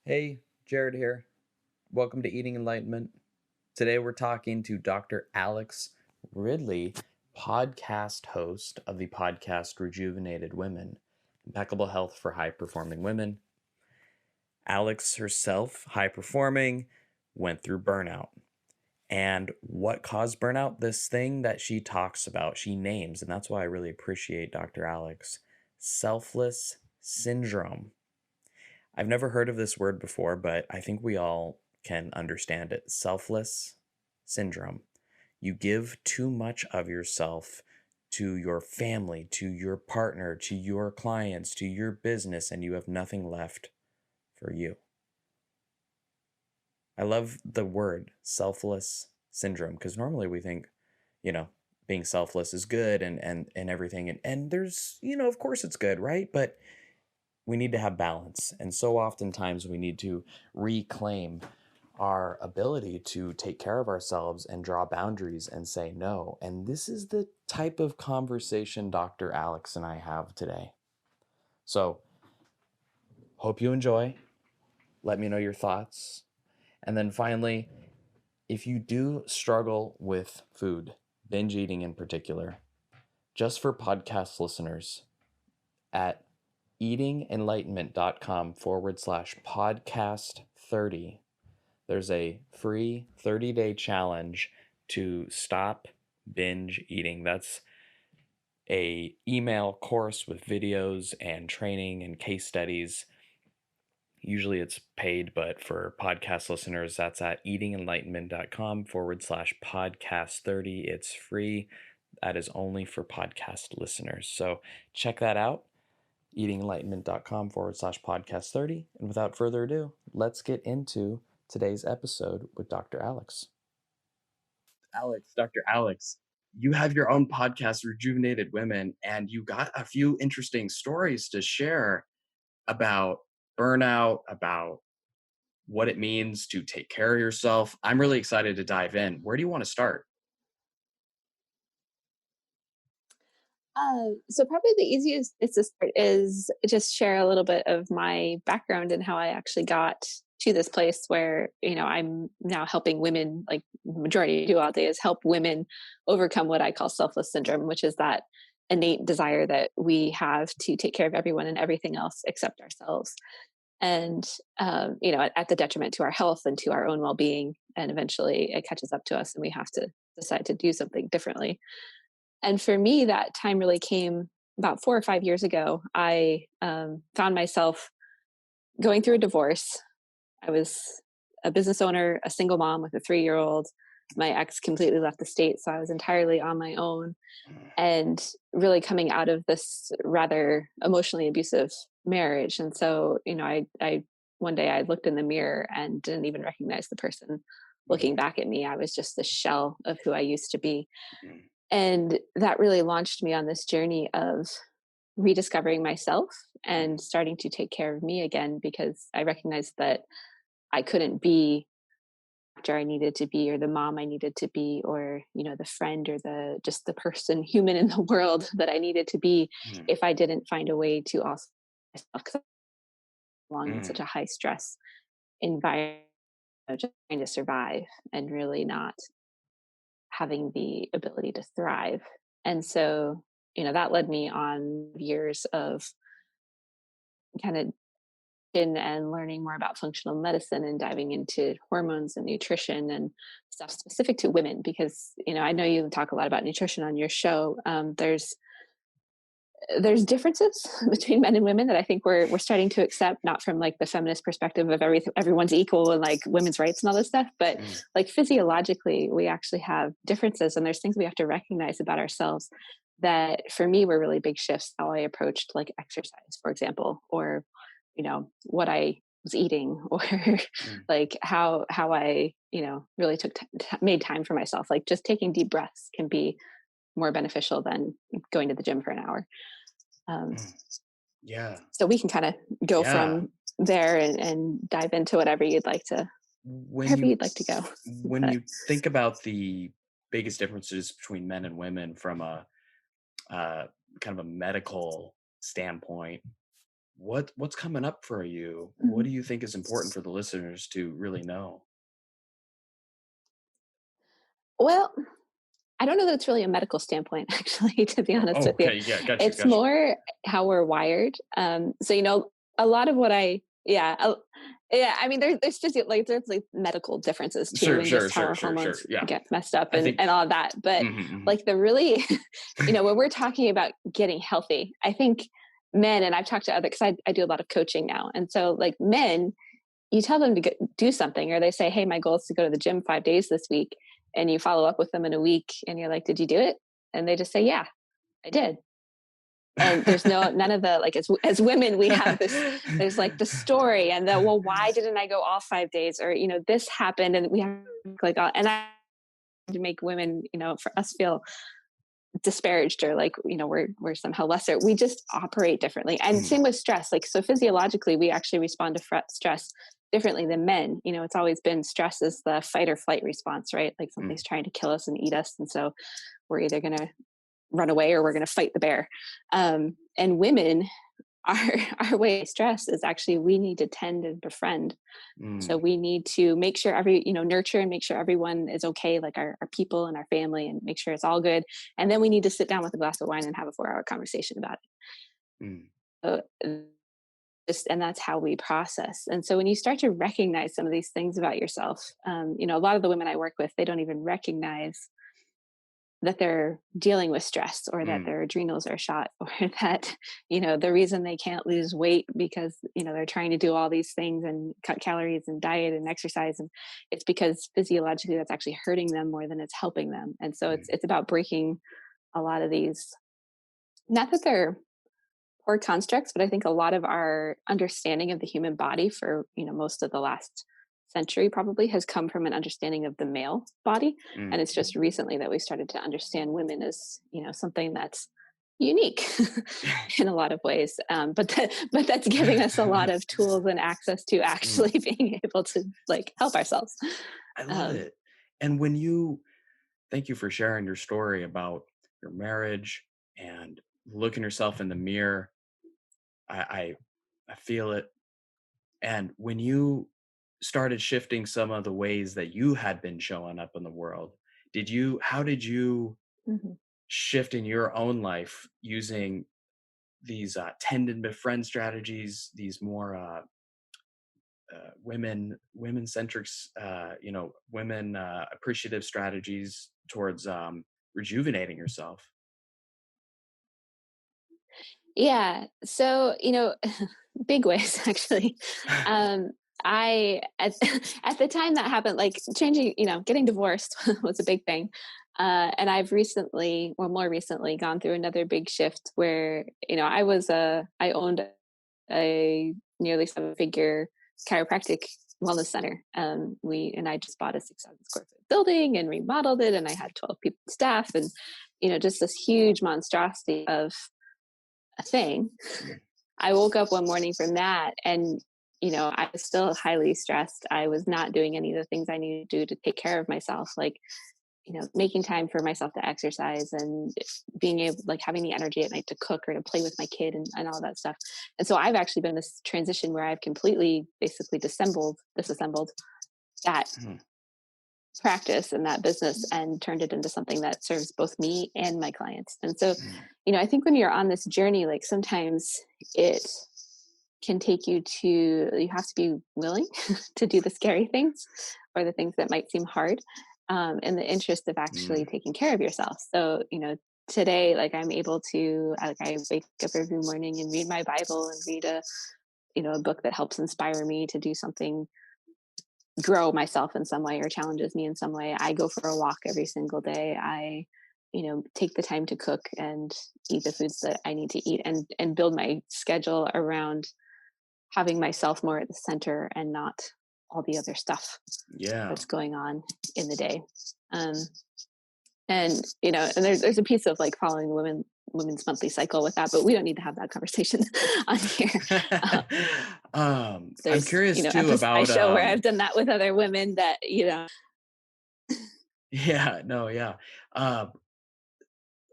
Hey, Jared here. Welcome to Eating Enlightenment. Today we're talking to Dr. Alex Ridley, podcast host of the podcast Rejuvenated Women, Impeccable Health for High Performing Women. Alex herself, high performing, went through burnout. And what caused burnout? This thing that she talks about, she names, and that's why I really appreciate Dr. Alex, Selfless Syndrome. I've never heard of this word before, but I think we all can understand it. Selfless syndrome. You give too much of yourself to your family, to your partner, to your clients, to your business, and you have nothing left for you. I love the word selfless syndrome because normally we think, being selfless is good and everything. And there's, of course it's good, right? But we need to have balance. And so oftentimes we need to reclaim our ability to take care of ourselves and draw boundaries and say no. And this is the type of conversation Dr. Alex and I have today. So, hope you enjoy. Let me know your thoughts. And then finally, if you do struggle with food, binge eating in particular, just for podcast listeners, at eatingenlightenment.com/podcast 30. There's a free 30-day challenge to stop binge eating. That's a email course with videos and training and case studies. Usually it's paid, but for podcast listeners, that's at eatingenlightenment.com/podcast 30. It's free. That is only for podcast listeners. So check that out. eatingenlightenment.com/podcast 30. And without further ado, let's get into today's episode with Dr. Alex. Dr. Alex, you have your own podcast, Rejuvenated Women, and you got a few interesting stories to share about burnout, about what it means to take care of yourself. I'm really excited to dive in. Where do you want to start? So probably the easiest is to start is just share a little bit of my background and how I actually got to this place where, I'm now helping women, like the majority do all day is help women overcome what I call selfless syndrome, which is that innate desire that we have to take care of everyone and everything else except ourselves. And, at the detriment to our health and to our own well-being. And eventually it catches up to us and we have to decide to do something differently. And for me, that time really came about 4 or 5 years ago. I found myself going through a divorce. I was a business owner, a single mom with a 3-year-old. My ex completely left the state, so I was entirely on my own and really coming out of this rather emotionally abusive marriage. And so, I one day I looked in the mirror and didn't even recognize the person looking back at me. I was just the shell of who I used to be. And that really launched me on this journey of rediscovering myself and starting to take care of me again, because I recognized that I couldn't be the actor I needed to be or the mom I needed to be, or the friend or the just the person human in the world that I needed to be, Mm, if I didn't find a way to also belong in mm, such a high stress environment, just trying to survive and really not having the ability to thrive. And so, that led me on years of kind of in and learning more about functional medicine and diving into hormones and nutrition and stuff specific to women, because I know you talk a lot about nutrition on your show. There's differences between men and women that I think we're starting to accept, not from like the feminist perspective of everyone's equal and like women's rights and all this stuff, but mm, like physiologically, we actually have differences, and there's things we have to recognize about ourselves that for me were really big shifts. How I approached like exercise, for example, or what I was eating, or mm. like how I really made time for myself. Like just taking deep breaths can be more beneficial than going to the gym for an hour. Um, Mm. Yeah. so we can kind of go Yeah. from there and dive into When wherever you you'd like to go. when But you think about the biggest differences between men and women from a uh, kind of a medical standpoint, what's coming up for you? What Mhm. do you think is important for the listeners to really know? Well, I don't know that it's really a medical standpoint, actually, to be honest Oh, with you. okay, yeah, gotcha, It's gotcha. more how we're wired. So, a lot of what yeah, I mean, there's there's like medical differences too, Sure, and sure, just how sure, our sure, sure. hormones Yeah, get messed up I think. and all of that. But Mhm, mhm. like the really, when we're talking about getting healthy, I think men, and I've talked to other, because I do a lot of coaching now. And so, like men, you tell them to do something, or they say, hey, my goal is to go to the gym 5 days this week, and you follow up with them in a week and you're like, did you do it? And they just say, yeah, I did. And there's none of the, like, as women, we have this, there's like the story and the, well, why didn't I go all 5 days, or this happened, and we have like and I to make women, for us, feel disparaged, or like, we're somehow lesser. We just operate differently. And Mm, same with stress. Like, so physiologically, we actually respond to stress differently than men. It's always been, stress is the fight or flight response, right? Like, mm, something's trying to kill us and eat us, and so we're either going to run away or we're going to fight the bear. And women, our our way of stress is actually, we need to tend and befriend. So mm, we need to make sure nurture and make sure everyone is okay, like our people and our family, and make sure it's all good. And then we need to sit down with a glass of wine and have a 4-hour conversation about mm, it. And that's how we process. And so when you start to recognize some of these things about yourself, a lot of the women I work with, they don't even recognize that they're dealing with stress, or that mm, their adrenals are shot, or that the reason they can't lose weight, because they're trying to do all these things and cut calories and diet and exercise, and it's because physiologically that's actually hurting them more than it's helping them. And so mm, it's about breaking a lot of these, not that they're poor constructs, but I think a lot of our understanding of the human body for most of the last century probably has come from an understanding of the male body. And mm. it's just recently that we started to understand women as something that's unique in a lot of ways. But that's giving us a lot of tools and access to Mm. actually being able to, like, help ourselves. I love um, it. And when you thank you for sharing your story about your marriage and looking yourself in the mirror. I I feel it. And when you started shifting some of the ways that you had been showing up in the world, how did you mhm. shift in your own life using these tend and befriend strategies, these more women centric, women appreciative strategies towards rejuvenating yourself? Yeah. So, big ways, actually. Um, I at the time that happened, like, changing, getting divorced was a big thing. And I've recently, well, more recently, gone through another big shift where, I owned a nearly 7-figure chiropractic wellness center. I just bought a 6,000 square foot building and remodeled it, and I had 12 people staff, and just this huge monstrosity of a thing. Mm, I woke up one morning from that, and I was still highly stressed. I was not doing any of the things I needed to do to take care of myself, like, making time for myself to exercise, and being able, like, having the energy at night to cook or to play with my kid, and all that stuff. And so I've actually been this transition where I've completely, basically, disassembled that mm, practice and that business, and turned it into something that serves both me and my clients. And so, mm, I think when you're on this journey, like, sometimes it can take you have to be willing to do the scary things, or the things that might seem hard, in the interest of actually mm. taking care of yourself. So, today, like, I'm able to, like, I wake up every morning and read my Bible and read a book that helps inspire me to do something, grow myself in some way, or challenges me in some way. I go for a walk every single day. I, take the time to cook and eat the foods that I need to eat, and build my schedule around having myself more at the center, and not all the other stuff Yeah. that's going on in the day. Um, and and there's a piece of, like, following the women's monthly cycle with that, but we don't need to have that conversation on here. Uh, I'm there's curious too episodes I about show where I've done that with other women that yeah, no, yeah. Uh,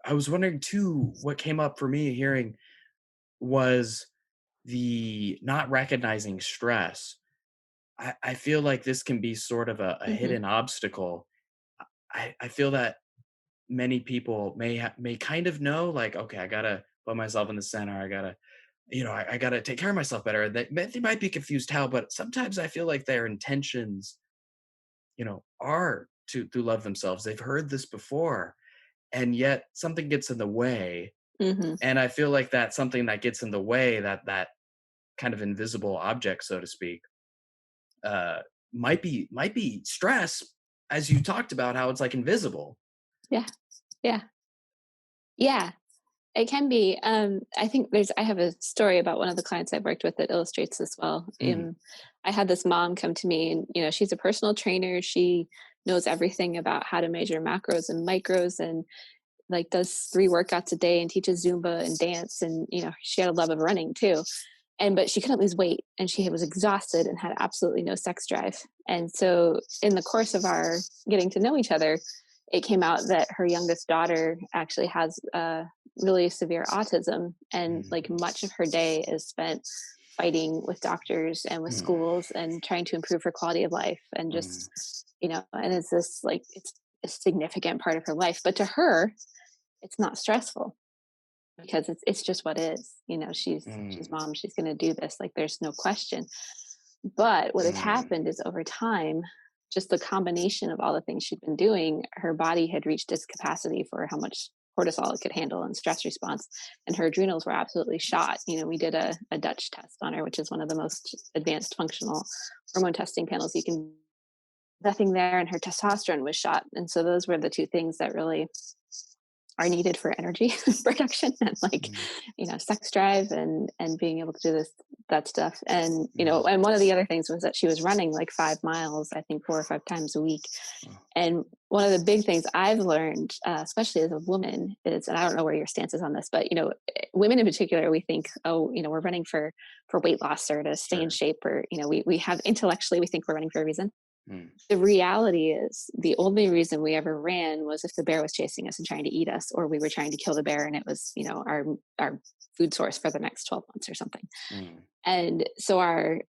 I was wondering too, what came up for me hearing was the not recognizing stress, I feel like this can be sort of a Mhm. hidden obstacle. I feel that many people may kind of know, like, okay, I gotta put myself in the center. I gotta, I gotta take care of myself better. They might be confused how, but sometimes I feel like their intentions, are to love themselves. They've heard this before, and yet something gets in the way. Mhm. And I feel like that something that gets in the way, that kind of invisible object, so to speak, uh, might be stress, as you talked about how it's like invisible. Yeah. Yeah. Yeah. It can be. I think I have a story about one of the clients I've worked with that illustrates this well. Mm, I had this mom come to me, and she's a personal trainer. She knows everything about how to measure macros and micros, and like does 3 workouts a day and teaches Zumba and dance. And she had a love of running too. But she couldn't lose weight, and she was exhausted and had absolutely no sex drive. And so in the course of our getting to know each other, it came out that her youngest daughter actually has really severe autism, and like mm, much of her day is spent fighting with doctors and with mm, schools and trying to improve her quality of life, and mm, just and it's this like it's a significant part of her life, but to her it's not stressful because it's just what is. She's mm, mom, she's going to do this, like there's no question. But what had mm, happened is over time, just the combination of all the things she'd been doing, her body had reached its capacity for how much cortisol it could handle and stress response, and her adrenals were absolutely shot. We did a Dutch test on her, which is one of the most advanced functional hormone testing panels you can. Nothing there, and her testosterone was shot. And so those were the two things that really are needed for energy production, and like mm, sex drive, and being able to do that stuff. And mm. and one of the other things was that she was running like 5 miles, I think 4 or 5 times a week. Oh, And one of the big things I've learned, especially as a woman, is, and I don't know where your stance is on this, but women in particular, we think, oh, we're running for weight loss or to stay in sure. shape, or we have intellectually we think we're running for a reason. Mm, The reality is the only reason we ever ran was if the bear was chasing us and trying to eat us, or we were trying to kill the bear and it was, our food source for the next 12 months or something. mm, And so our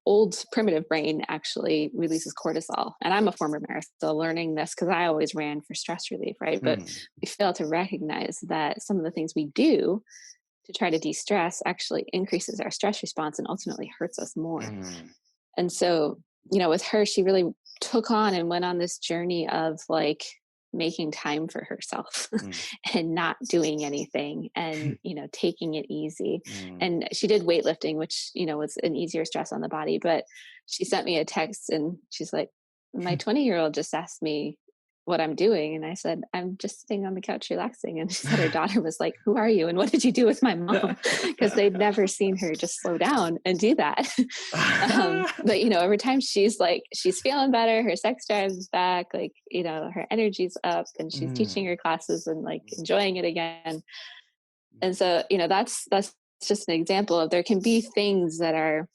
old primitive brain actually releases cortisol. And I'm a former marathon, so learning this because I always ran for stress relief, right? But mm, we fail to recognize that some of the things we do to try to de-stress actually increases our stress response and ultimately hurts us more. mm, And so, with her, she really took on and went on this journey of like making time for herself mm, and not doing anything, and, taking it easy. mm. And she did weightlifting, which, was an easier stress on the body. But she sent me a text and she's like, my 20-year-old just asked me what I'm doing. And I said, I'm just sitting on the couch relaxing. And she said her daughter was like, who are you? And what did you do with my mom? Because they'd never seen her just slow down and do that. But over time she's feeling better, her sex drive is back, like her energy's up, and she's teaching Mm, her classes and like enjoying it again. And so that's just an example of, there can be things that are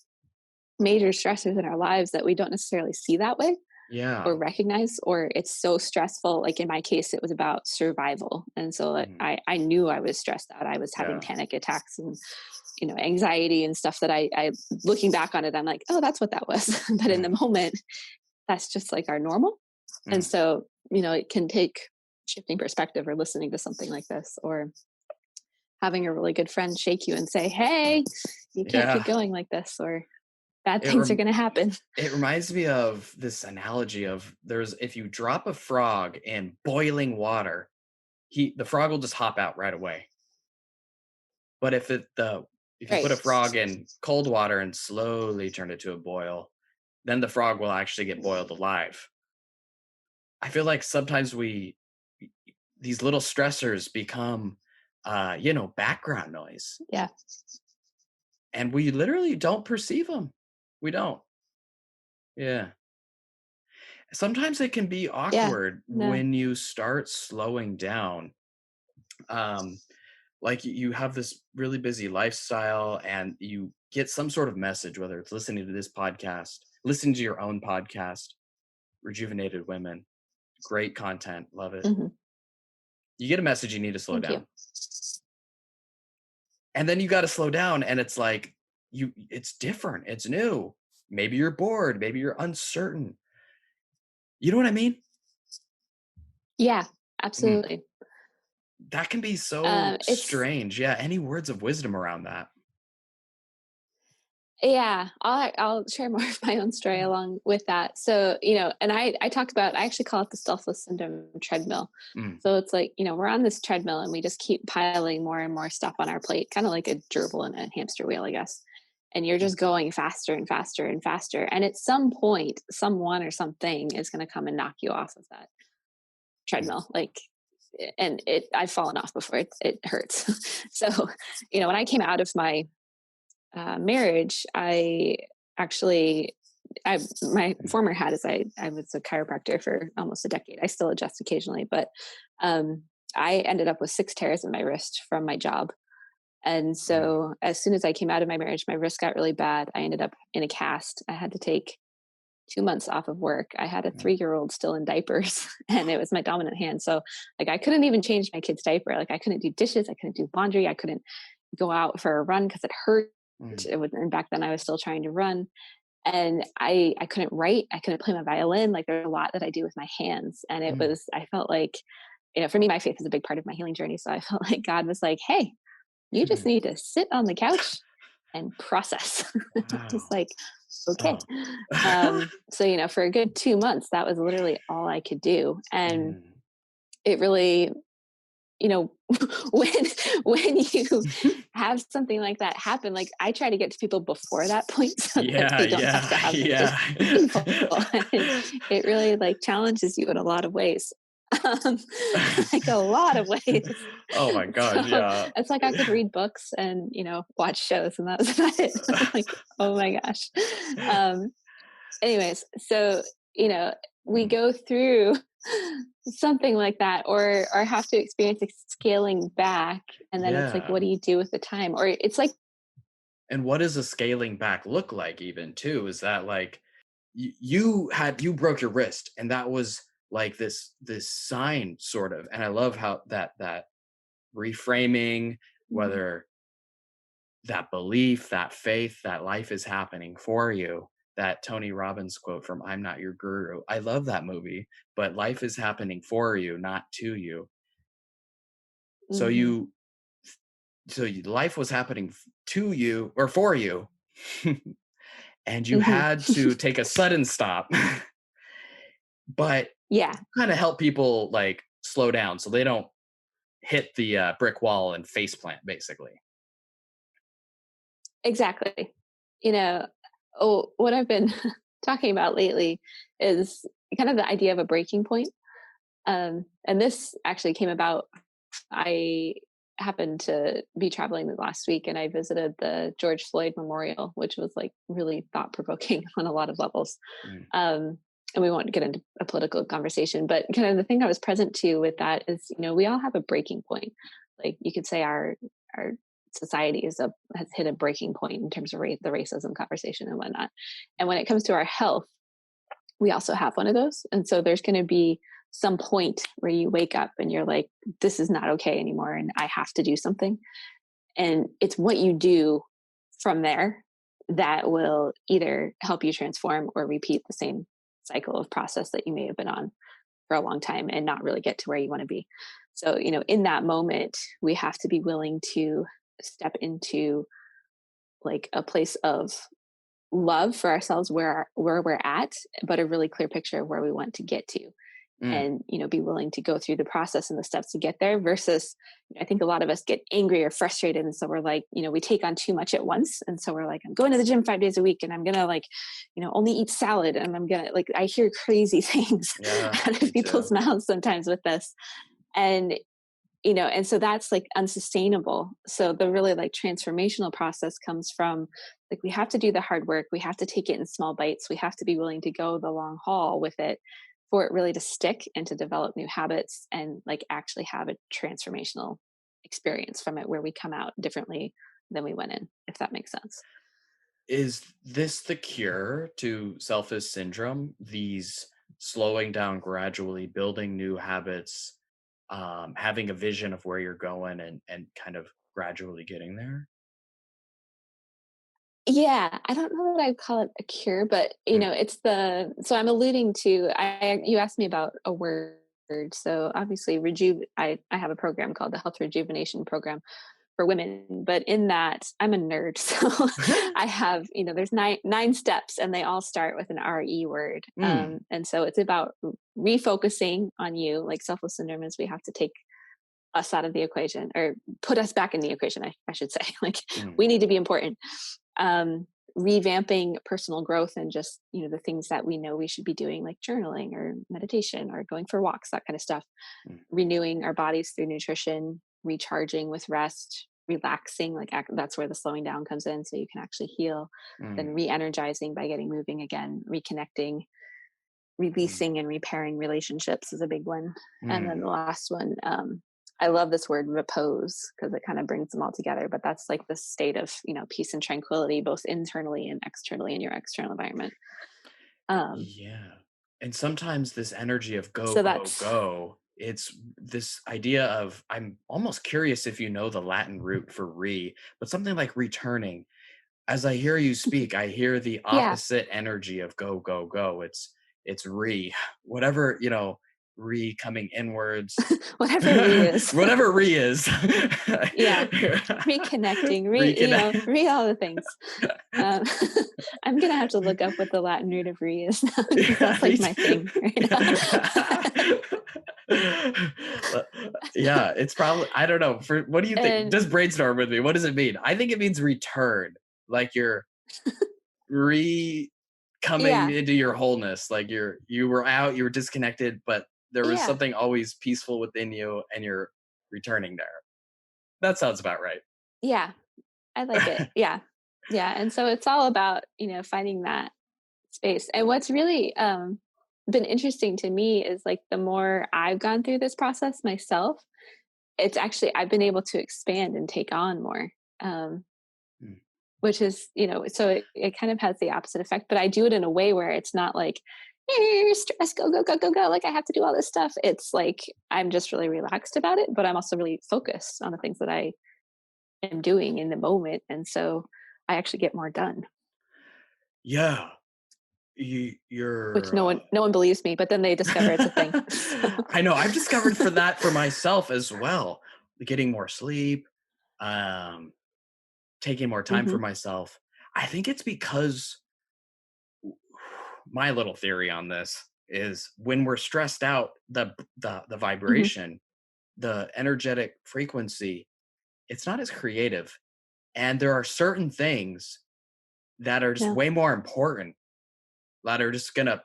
major stressors in our lives that we don't necessarily see that way or yeah. recognize, or it's so stressful. Like in my case, it was about survival. And so like, Mm, I knew I was stressed out, I was having yeah. panic attacks and anxiety and stuff that I looking back on it, I'm like, oh, that's what that was. But in Mm, the moment, that's just like our normal. And mm, so, it can take shifting perspective, or listening to something like this, or having a really good friend shake you and say, mm. hey, you can't keep Yeah. going like this, or bad It things are rem going to happen. it reminds me of this analogy of, there's if you drop a frog in boiling water, the frog will just hop out right away. But if you Right. put a frog in cold water and slowly turn it to a boil, then the frog will actually get boiled alive. I feel like sometimes these little stressors become, background noise, Yeah. and we literally don't perceive them. We don't. Yeah. Sometimes it can be Yeah. awkward No. when you start slowing down. Um, like you have this really busy lifestyle and you get some sort of message, whether it's listening to this podcast, listening to your own podcast, Rejuvenated Women, great content, love it. Hmm. You get a message, you need to slow Thank you. down. And then you got to slow down, and it's like it's different, it's new. Maybe you're bored, maybe you're uncertain. You know what I mean? Yeah, Mm, absolutely. that can be so It's strange. Yeah, any words of wisdom around that? Yeah, I'll share more of my own story along with that. So, and I talk about, I actually call it the Selfless Syndrome treadmill. Mm, So it's like, we're on this treadmill and we just keep piling more and more stuff on our plate, kind of like a gerbil in a hamster wheel, I guess. And you're just going faster and faster and faster. And at some point, someone or something is going to come and knock you off of that mm, treadmill. Like, I've fallen off before. It hurts. So, when I came out of my marriage, I actually, my mm, former hat is I was a chiropractor for almost a decade. I still adjust occasionally, but um, I ended up with 6 tears in my wrist from my job. And mm, so as soon as I came out of my marriage, my wrist got really bad. I ended up in a cast. I had to take 2 months off of work. I had a mm, 3-year-old still in diapers and it was my dominant hand. So like I couldn't even change my kid's diaper. Like I couldn't do dishes. I couldn't do laundry. I couldn't go out for a run because it hurt. mm, And back then I was still trying to run, and I couldn't write. I couldn't play my violin. Like there's a lot that I do with my hands, and mm, I felt like, for me, my faith is a big part of my healing journey. So I felt like God was like, "Hey, you just mm. need to sit on the couch and process." Just Wow. like, okay. Oh. So for a good 2 months, that was literally all I could do, and Mm. it really, you know when you have something like that happen, like I try to get to people before that point so that Yeah, they don't have to yeah, have it this yeah. painful. And it really like challenges you in a lot of ways. um, like a lot of ways. Oh my gosh, So yeah. it's like I could read books and watch shows, and that was about it. Like, oh my gosh. um Anyways, so you know we Mm, go through something like that, or have to experience scaling back, and then it's like, what yeah. do you do with the time? Or it's like, And what does a scaling back look like even too? Is that like you broke your wrist and that was like this sign sort of. And I love how that reframing, mhm, whether that belief, that faith, that life is happening for you. That Tony Robbins quote from I'm Not Your Guru. I love that movie, but life is happening for you, not to you. So mhm, life was happening to you or for you. And you mhm. had to take a sudden stop, but Yeah, kind of help people like slow down so they don't hit the brick wall and face plant basically. exactly. you know what I've been talking about lately is kind of the idea of a breaking point. And this actually came about. I happened to be traveling last week and I visited the George Floyd Memorial, which was like really thought provoking on a lot of levels. Mm, Um, and we won't get into a political conversation, but kind of the thing I was present to with that is, we all have a breaking point. Like you could say our society has hit a breaking point in terms of the racism conversation and whatnot. And when it comes to our health, we also have one of those. And so there's going to be some point where you wake up and you're like, this is not okay anymore. And I have to do something. And it's what you do from there that will either help you transform or repeat the same cycle of process that you may have been on for a long time and not really get to where you want to be. So, in that moment, we have to be willing to step into like a place of love for ourselves where we're at, but a really clear picture of where we want to get to, mm, and be willing to go through the process and the steps to get there. Versus, I think a lot of us get angry or frustrated, and so we're like, we take on too much at once, and so we're like, I'm going to the gym 5 days a week and I'm gonna like, only eat salad, and I'm gonna like, I hear crazy things yeah, out of me too. people's mouths sometimes with this. And and so that's like unsustainable. So the really like transformational process comes from, like, we have to do the hard work, we have to take it in small bites, we have to be willing to go the long haul with it for it really to stick and to develop new habits and like actually have a transformational experience from it where we come out differently than we went in, if that makes sense. Is this the cure to selfish syndrome? These slowing down gradually, building new habits, having a vision of where you're going, and kind of gradually getting there? Yeah, I don't know that I'd call it a cure, but Mm. it's so I'm alluding to you asked me about a word. So obviously I have a program called the Health Rejuvenation Program for women, but in that I'm a nerd. So I have, there's nine steps and they all start with an RE word. Mm. And so it's about refocusing on you, like selfless syndrome is we have to take us out of the equation or put us back in the equation, I should say. Like Mm. we need to be important. um, Revamping personal growth and just the things that we know we should be doing, like journaling or meditation or going for walks, that kind of stuff. Mm. Renewing our bodies through nutrition, recharging with rest, relaxing, like that's where the slowing down comes in so you can actually heal. Then Mm. re-energizing by getting moving again, reconnecting, Mm. releasing and repairing relationships is a big one. And then Mm. the last one, I love this word repose because it kind of brings them all together. But that's like the state of peace and tranquility, both internally and externally in your external environment. Um, Yeah. And sometimes this energy of go, so go, that's go, it's this idea of, I'm almost curious if you know the Latin root for but something like returning. As I hear you speak, I hear the yeah, opposite energy of go, go, go. It's whatever, coming inwards, whatever re is. whatever is. Yeah, reconnecting, Reconnect. re all the things. Um, I'm gonna have to look up what the Latin root of re is now because Yeah, that's me like my too. thing right now. Uh, yeah, it's probably, I don't know. For what do you think? And Just brainstorm with me. What does it mean? I think it means return, like you're re coming yeah, into your wholeness, like you were out, you were disconnected, but there was yeah, something always peaceful within you, and you're returning there. That sounds about right. yeah, I like it. Yeah, yeah, and so it's all about finding that space. And what's really been interesting to me is like the more I've gone through this process myself, it's actually I've been able to expand and take on more. Um, Mm. which is, so it kind of has the opposite effect, but I do it in a way where it's not like stress, go, go, go, go, go. Like I have to do all this stuff. It's like I'm just really relaxed about it, but I'm also really focused on the things that I am doing in the moment. And so I actually get more done, Yeah, which you're. no one believes me, but then they discover it's a thing. So, I know. I've discovered for that for myself as well. Getting more sleep, um, taking more time for mhm, myself. I think it's because my little theory on this is when we're stressed out, the mhm, vibration, the energetic frequency, it's not as creative. And there are certain things that are just no, way more important, that are just gonna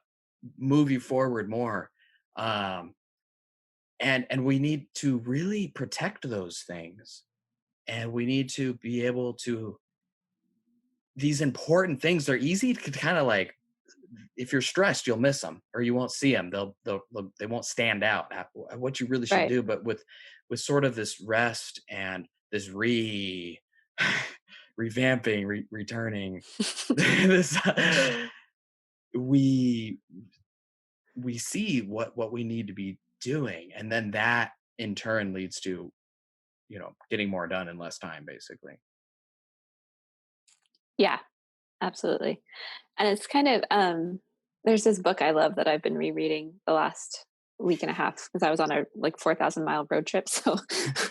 move you forward more. Um, and we need to really protect those things. And we need to be able to, these important things, they're easy to kind of like, if you're stressed, you'll miss them or you won't see them. They won't stand out at what you really should right. do. But with sort of this rest and this revamping, returning, this we we see what we need to be doing, and then that in turn leads to getting more done in less time, basically. Yeah, absolutely. And it's kind of there's this book I love that I've been rereading the last week and a half because I was on a like 4,000-mile road trip. So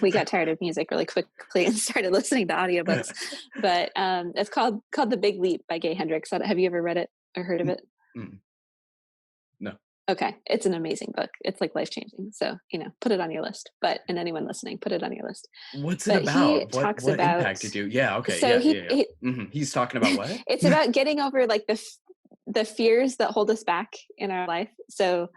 we got tired of music really quickly and started listening to audiobooks. But it's called The Big Leap by Gay Hendricks. Have you ever read it or heard of Mm, it? mm, no. Okay. It's an amazing book. It's like life changing. So, put it on your list. And anyone listening, put it on your list. What's it But he about? What talks what about impact did you? Yeah, okay, so yeah, he, yeah, yeah. he He's talking about what? it's about getting over like the fears that hold us back in our life. So,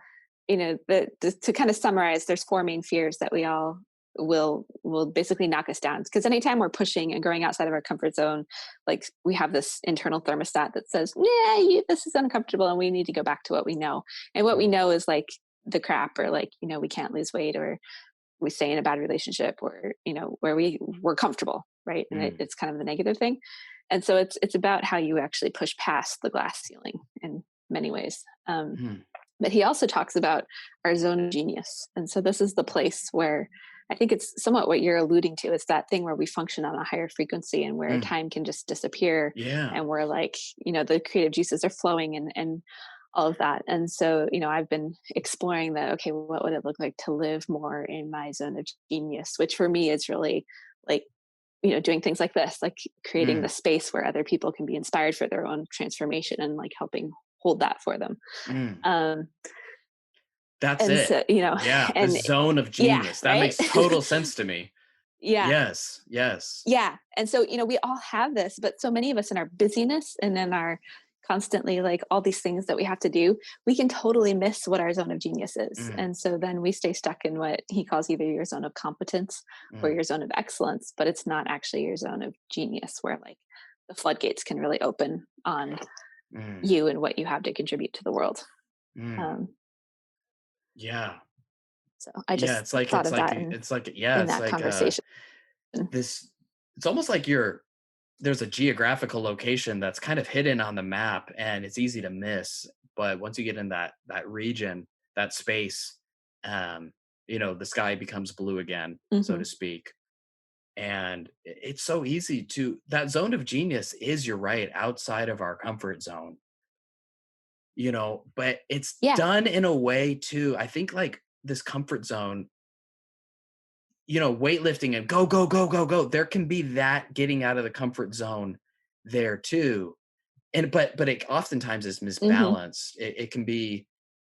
to kind of summarize, there's four main fears that we all will basically knock us down. Because anytime we're pushing and growing outside of our comfort zone, like we have this internal thermostat that says, "Yeah, this is uncomfortable, and we need to go back to what we know." And what we Mm, know is like the crap, or like we can't lose weight, or we stay in a bad relationship, or where we're comfortable, right? And mm, it's kind of the negative thing. And so it's about how you actually push past the glass ceiling in many ways. mm, But he also talks about our zone of genius. And so this is the place where I think it's somewhat what you're alluding to. It's that thing where we function on a higher frequency and where Mm, time can just disappear, yeah. and we're like, the creative juices are flowing, and all of that. And so, I've been exploring that. Okay, what would it look like to live more in my zone of genius? Which for me is really like, doing things like this, like creating the Mm, space where other people can be inspired for their own transformation and like helping hold that for them. mm. Um, That's and it. so, Yeah, the and zone of yeah, genius. That right. makes total sense to me. Yeah. Yes, yes. Yeah. And so, we all have this, but so many of us in our busyness and in our constantly like all these things that we have to do, we can totally miss what our zone of genius is. Mm, And so then we stay stuck in what he calls either your zone of competence or mm, your zone of excellence, but it's not actually your zone of genius where like the floodgates can really open on mm, you and what you have to contribute to the world. mm. Um, Yeah. so I Yeah, just it's like thought it's of like that it's like yeah, in it's that like conversation. this it's almost like there's a geographical location that's kind of hidden on the map and it's easy to miss, but once you get in that region, that space, um the sky becomes blue again, so Hmm. to speak. And it's so easy to that zone of genius is, you're right, outside of our comfort zone, but it's Yeah. done in a way too. I think like this comfort zone, weightlifting and go, go, go, go, go. There can be that getting out of the comfort zone there too. And but it oftentimes is Hmm. misbalanced. It can be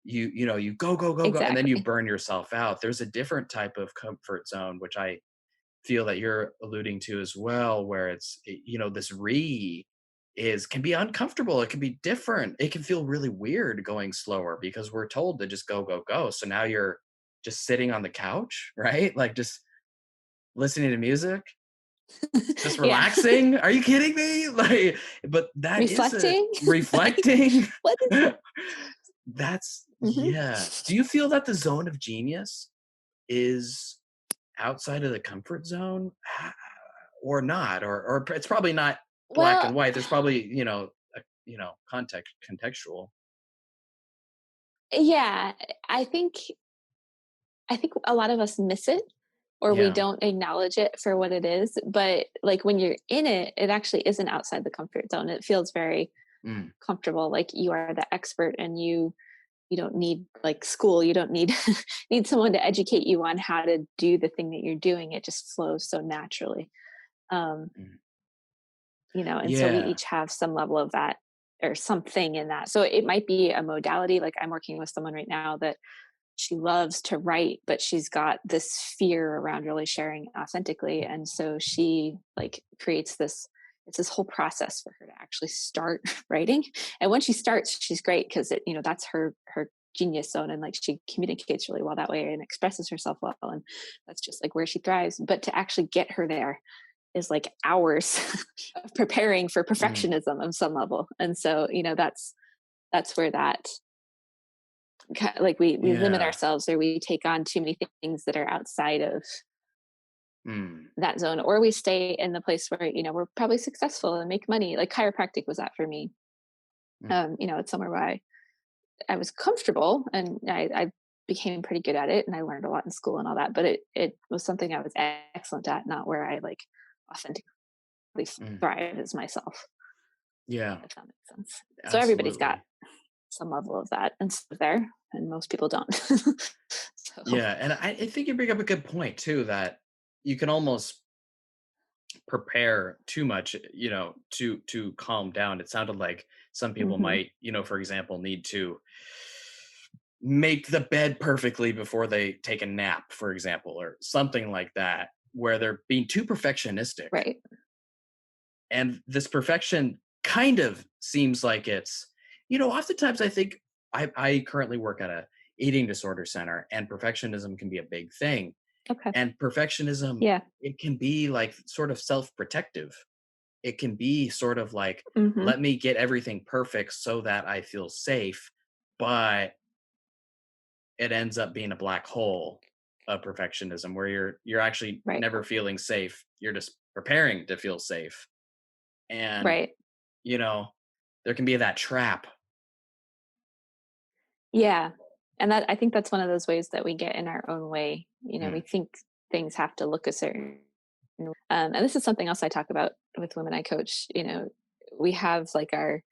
you go, go, go, go, and then you Exactly. burn yourself out. There's a different type of comfort zone, which I feel that you're alluding to as well, where this is can be uncomfortable. It can be different. It can feel really weird going slower because we're told to just go, go, go. So now you're just sitting on the couch, right? Like just listening to music, just Yeah. relaxing. Are you kidding me? Like, but that is a Reflecting. Like, reflecting. what is That's Mhm. yeah. Do you feel that the zone of genius is outside of the comfort zone? Or not, or it's probably not black Well, and white. There's probably, contextual. yeah, I think a lot of us miss it or we Yeah. don't acknowledge it for what it is, but like when you're in it, it actually isn't outside the comfort zone. It feels very Mm, comfortable, like you are the expert and you don't need like school, you don't need need someone to educate you on how to do the thing that you're doing. It just flows so naturally. Um, mm. and so we Yeah. each have some level of that or something in that. So it might be a modality. Like I'm working with someone right now that she loves to write, but she's got this fear around really sharing authentically. And so she like creates this, it's this whole process for her to actually start writing. And when she starts, she's great because that's her genius zone. And like she communicates really well that way and expresses herself well. And that's just like where she thrives. But to actually get her there is like hours of preparing for Mm, perfectionism of some level. And so, that's where that like we limit yeah. ourselves or we take on too many things that are outside of Mm, that zone, or we stay in the place where we're probably successful and make money. Like chiropractic was that for me. mm, It's somewhere where I was comfortable and I became pretty good at it and I learned a lot in school and all that, but it was something I was excellent at, not where I like authentically mm. thrive as myself, Yeah, if that makes sense. So everybody's got absolutely. some level of that and stuff there, and most people don't. So Yeah, and I think you bring up a good point too, that you can almost prepare too much, to calm down. It sounded like some people mhm, might, for example, need to make the bed perfectly before they take a nap, for example, or something like that, where they're being too perfectionistic. right. And this perfection kind of seems like it's, oftentimes I think I currently work at a eating disorder center, and perfectionism can be a big thing. Okay. And perfectionism, Yeah. it can be like sort of self-protective. It can be sort of like, Mhm. let me get everything perfect so that I feel safe. But it ends up being a black hole of perfectionism where you're actually Right. never feeling safe. You're just preparing to feel safe. And, Right. you know, there can be that trap. Yeah. And that I think that's one of those ways that we get in our own way. We Mm, think things have to look a certain and this is something else I talk about with women I coach. We have like our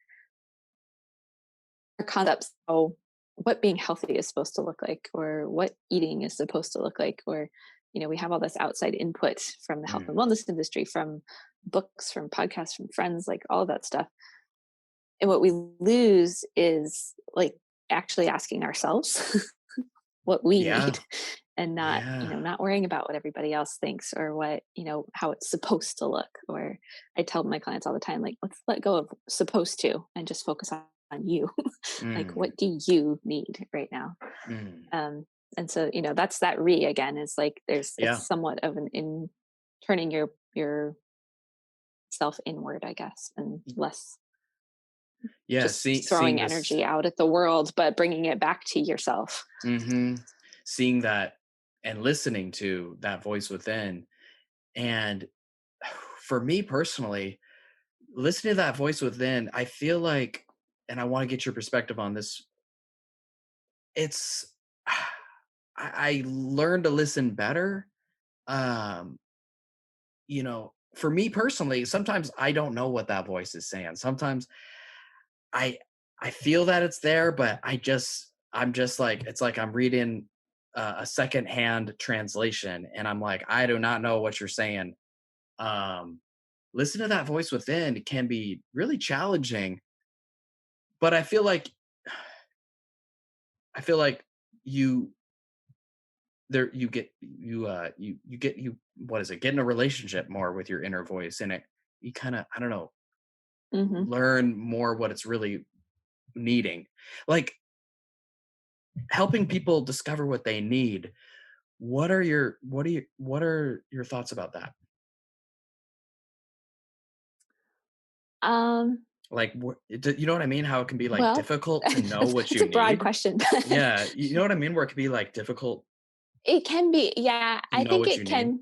concepts of what being healthy is supposed to look like, or what eating is supposed to look like, or we have all this outside input from the health and Mm. wellness industry, from books, from podcasts, from friends, like all of that stuff. And what we lose is like actually asking ourselves what we Yeah. need, and not Yeah. not worrying about what everybody else thinks, or what how it's supposed to look. Or I tell my clients all the time, like, let's let go of supposed to and just focus on you. Like, Mm. what do you need right now? Mm. um and so that's that re again, is like there's Yeah. it's somewhat of an in turning your self inward, I guess, and less Yeah. just Seeing throwing this. energy out at the world, but bringing it back to yourself. Hmm. Seeing that and listening to that voice within. And for me personally, listening to that voice within, I feel like, and I want to get your perspective on this. It's, I learned to listen better. Um, for me personally, sometimes I don't know what that voice is saying. Sometimes I I feel that it's there, but I'm just like, it's like I'm reading a secondhand translation, and I'm like, I do not know what you're saying. Um, Listen to that voice within can be really challenging, but I feel like you there you get you get you what is it? Get in a relationship more with your inner voice, and you kind of, I don't know, Hmm. learn more what it's really needing. Like, helping people discover what they need. What are your thoughts about that? um Like, you know what I mean? How it can be like well, difficult to know what it's you a broad need. question. Yeah, you know what I mean? Where it can be like difficult It can be, yeah, to I know think what you need.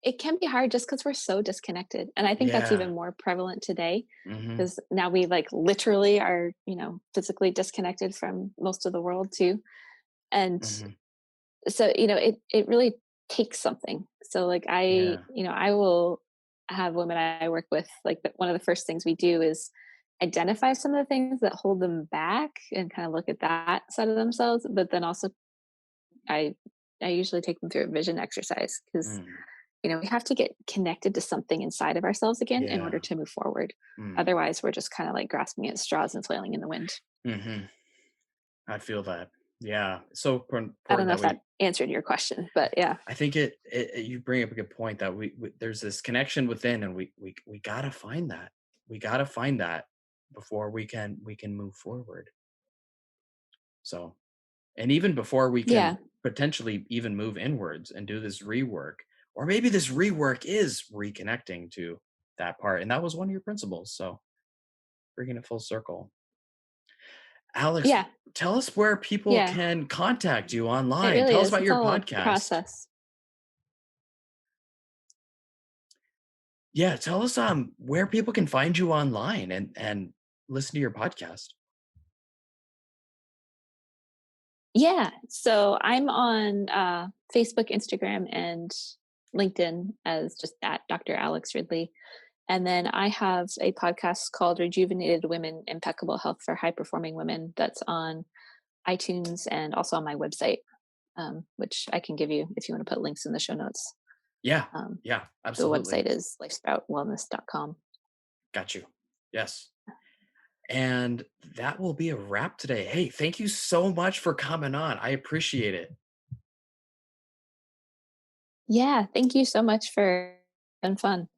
it can be hard just because 'cause we're so disconnected, and I think that's Yeah. even more prevalent today, Mhm. because now we, like, literally are, physically disconnected from most of the world too, and Mhm. so, it really takes something. So, like, Yeah. I will have women I work with, like, one of the first things we do is identify some of the things that hold them back and kinda look at that side of themselves, but then also I I usually take them through a vision exercise, because Mm. we have to get connected to something inside of ourselves again in order Yeah. to move forward. Mm. Otherwise, we're just kind of like grasping at straws and flailing in the wind. Mhm. I feel that. Yeah. It's so I don't important know that if that we answered your question, but yeah. I think you bring up a good point that there's this connection within, and we got to find that. We got to find that before we can move forward. So, and even before we Yeah. can potentially even move inwards and do this rework, or maybe this rework is reconnecting to that part, and that was one of your principles. So, bringing it full circle. Alex, Yeah. tell us where people Yeah. can contact you It online. really Tell us is. about It's your all a podcast. process. Yeah, tell us where people can find you online and listen to your podcast. Yeah. So I'm on Facebook, Instagram, and LinkedIn as just at Dr. Alex Ridley. And then I have a podcast called Rejuvenated Women, Impeccable Health for High Performing Women, that's on iTunes and also on my website, which I can give you if you want to put links in the show notes. Yeah. Um, Yeah, the absolutely. website is lifesproutwellness.com. Got you. Yes. And that will be a wrap today. Hey, thank you so much for coming on. I appreciate it. Yeah, thank you so much for having fun.